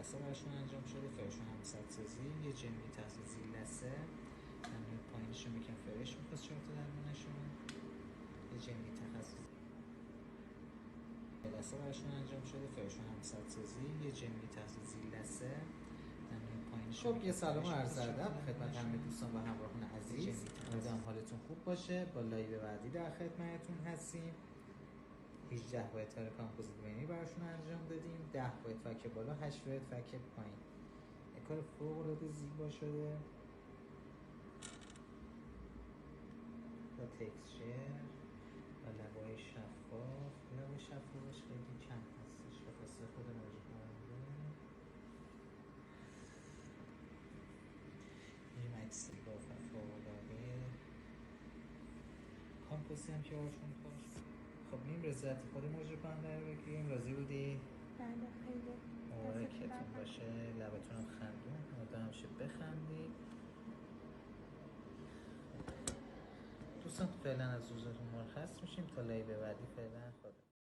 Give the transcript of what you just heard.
جلسه براشون انجام شده. فرشون هم سازی، یه جنبی تحت زیر لسه، همین پایینشون میکن فرش میخواست چهار تا درمونشون، یه جنبی تخصصی جلسه براشون انجام شده. فرشون هم سازی، یه جنبی تحت زیر لسه، همین پایینشون. خب یه سلام و عرض ادب خدمت همه دوستان و همراهان عزیز. امیدوارم حالتون خوب باشه. با لایو بعدی در خدمتتون هستیم. 18 باید تار کامپوزیت بینی براشون انجام دادیم. 10 باید فک بالا، 8 باید فک پایین. یک کار فوق العاده زیبا شده با تکسچر و لبای شفاف. لبای شفافش خیلی کم هستش به خاص خود موجود کننده. این مکس زیبا و فوق العاده کامپوزیت هم که براشون کار. خب این رضایت خود موجود کننده رو بگیریم. راضی بودی؟ بله خیلی مبارکتون باشه. لبتون هم خندون، آدم همیشه بخندید. دوستان فعلا از حضورتون مرخص میشیم تا لایو بعدی. فعلا خدا.